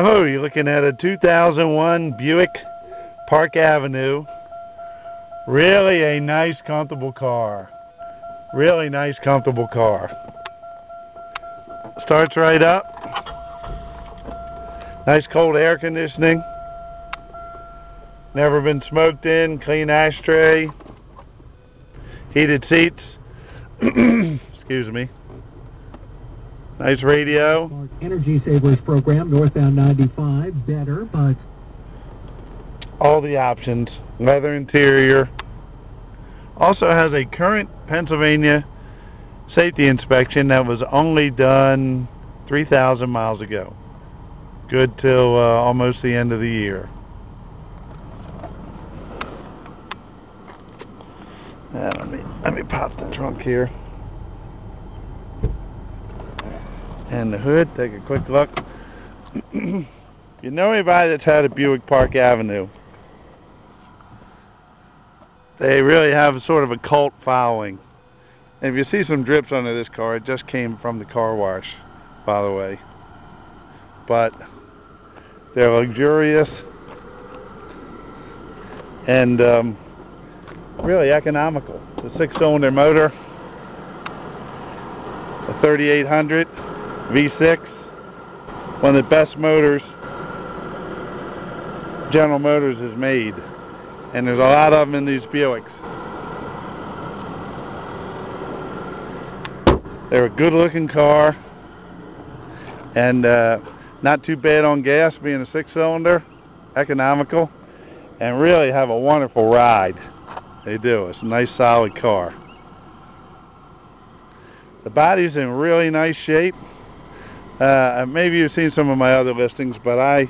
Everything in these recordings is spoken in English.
Hello, you're looking at a 2001 Buick Park Avenue. Really a nice, comfortable car. Really nice, comfortable car. Starts right up. Nice cold air conditioning. Never been smoked in. Clean ashtray. Heated seats. Excuse me. Nice radio. Energy Savers program, northbound 95, better, but... all the options. Leather interior. Also has a current Pennsylvania safety inspection that was only done 3,000 miles ago. Good till almost the end of the year. Let me pop the trunk here. And the hood, take a quick look. You know anybody that's had a Buick Park Avenue? They really have sort of a cult following. And if you see some drips under this car, it just came from the car wash, by the way. But they're luxurious and really economical. The 6-cylinder motor, a 3800 V6, one of the best motors General Motors has made, and there's a lot of them in these Buicks. They're a good looking car, and not too bad on gas, being a 6-cylinder, economical, and really have a wonderful ride. They do. It's a nice solid car. The body's in really nice shape. Maybe you've seen some of my other listings, but I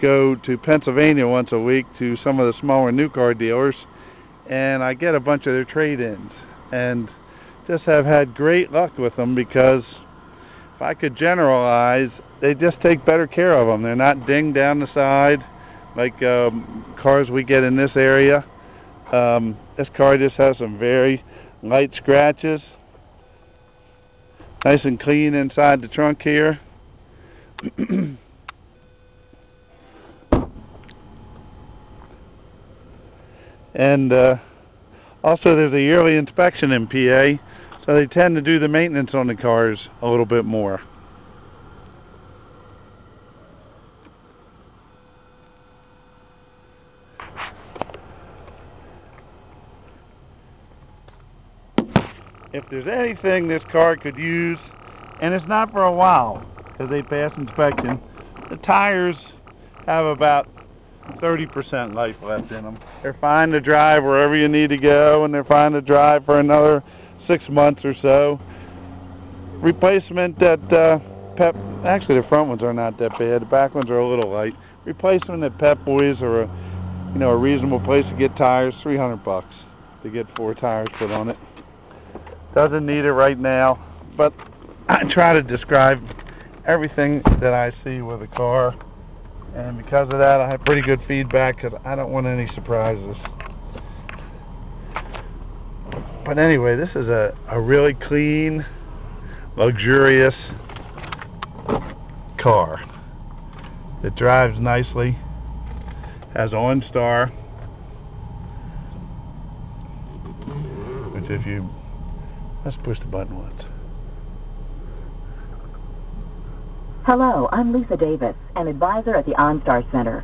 go to Pennsylvania once a week to some of the smaller new car dealers, and I get a bunch of their trade-ins, and just have had great luck with them, because if I could generalize, they just take better care of them. They're not dinged down the side like cars we get in this area. This car just has some very light scratches. Nice and clean inside the trunk here. And also there's a yearly inspection in PA, so they tend to do the maintenance on the cars a little bit more. If there's anything this car could use, and it's not for a while because they pass inspection, the tires have about 30% life left in them. They're fine to drive wherever you need to go, and they're fine to drive for another 6 months or so. Replacement at actually the front ones are not that bad. The back ones are a little light. Replacement at Pep Boys or a reasonable place to get tires, $300 to get 4 tires put on it. Doesn't need it right now, but I try to describe everything that I see with a car, and because of that I have pretty good feedback, because I don't want any surprises. But anyway, this is a really clean, luxurious car. It drives nicely, has OnStar, which if you... let's push the button once. Hello, I'm Lisa Davis, an advisor at the OnStar Center.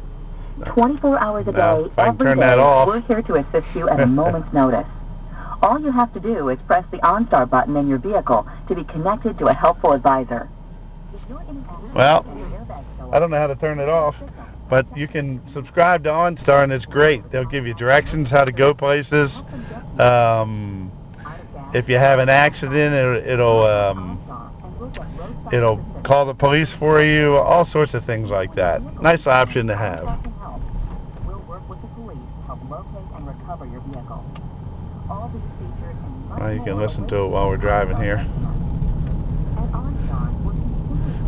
24 hours a day, every day, we're here to assist you at a moment's notice. All you have to do is press the OnStar button in your vehicle to be connected to a helpful advisor. Well, I don't know how to turn it off, but you can subscribe to OnStar, and it's great. They'll give you directions how to go places. If you have an accident, it'll call the police for you, all sorts of things like that. Nice option to have. We'll work with the police to help locate and recover your vehicle. All these features and well, you can listen to it while we're driving here.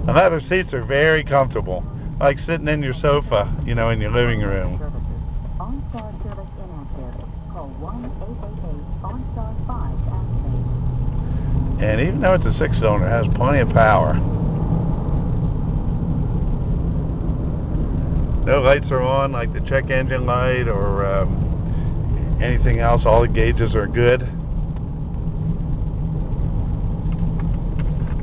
The leather seats are very comfortable, like sitting in your sofa, in your living room. OnStar service inactive. Call 1-888-OnStar-5 to activate. And even though it's a 6-cylinder, it has plenty of power. No lights are on, like the check engine light or anything else. All the gauges are good.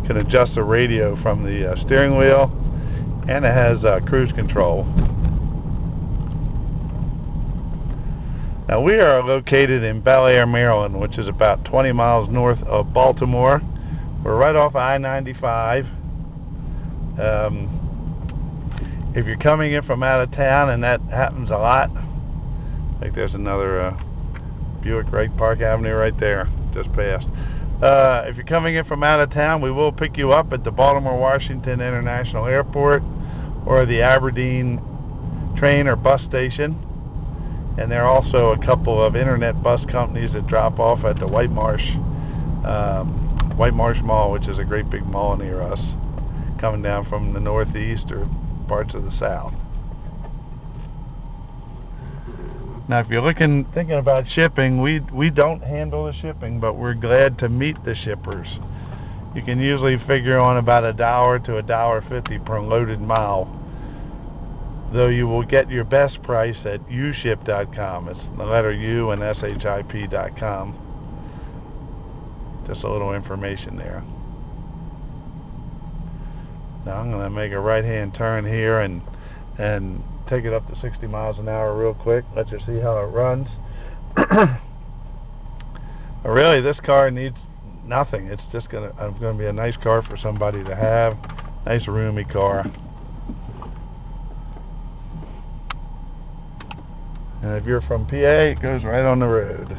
Can adjust the radio from the steering wheel, and it has cruise control. Now we are located in Bel Air, Maryland, which is about 20 miles north of Baltimore. We're right off I-95. If you're coming in from out of town, and that happens a lot, like there's another Buick, right, Park Avenue right there, just passed. If you're coming in from out of town, we will pick you up at the Baltimore-Washington International Airport or the Aberdeen train or bus station. And there are also a couple of internet bus companies that drop off at the White Marsh Mall, which is a great big mall near us, coming down from the northeast or parts of the south. Now, if you're thinking about shipping, we don't handle the shipping, but we're glad to meet the shippers. You can usually figure on about $1 to $1.50 per loaded mile, though you will get your best price at uship.com. It's the letter U and ship.com. Just a little information there. Now I'm going to make a right-hand turn here and take it up to 60 miles an hour real quick. Let you see how it runs. Really, this car needs nothing. It's just going to be a nice car for somebody to have. Nice roomy car. And if you're from PA, it goes right on the road.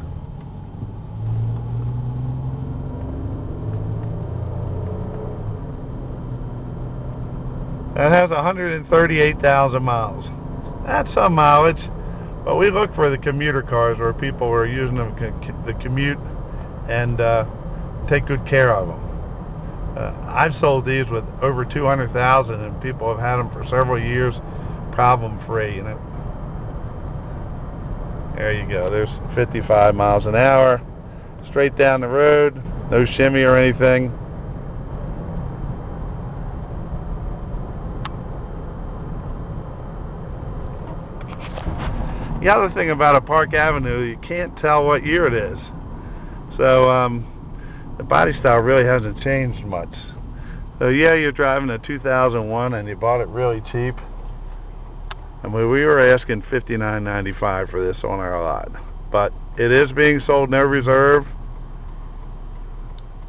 That has 138,000 miles. That's some mileage, but we look for the commuter cars where people are using them the commute and take good care of them. I've sold these with over 200,000, and people have had them for several years, problem-free. You know. There you go. There's 55 miles an hour, straight down the road, no shimmy or anything. The other thing about a Park Avenue, you can't tell what year it is. So the body style really hasn't changed much. So yeah, you're driving a 2001 and you bought it really cheap. I mean, we were asking $59.95 for this on our lot, but it is being sold no reserve,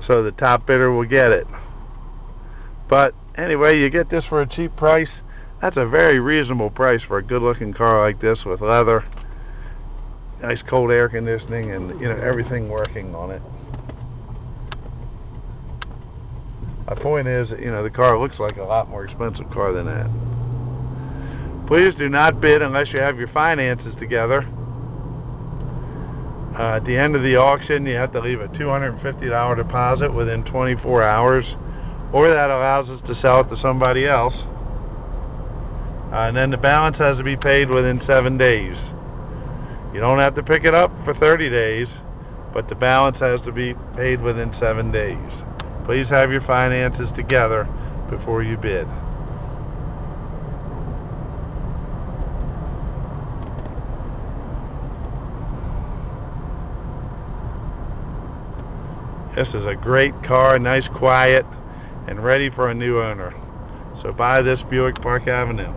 so the top bidder will get it. But anyway, you get this for a cheap price. That's a very reasonable price for a good-looking car like this with leather, nice cold air conditioning, and everything working on it. My point is, the car looks like a lot more expensive car than that. Please do not bid unless you have your finances together. At the end of the auction, you have to leave a $250 deposit within 24 hours, or that allows us to sell it to somebody else. And then the balance has to be paid within 7 days. You don't have to pick it up for 30 days, but the balance has to be paid within 7 days. Please have your finances together before you bid. This is a great car, nice, quiet, and ready for a new owner. So buy this Buick Park Avenue.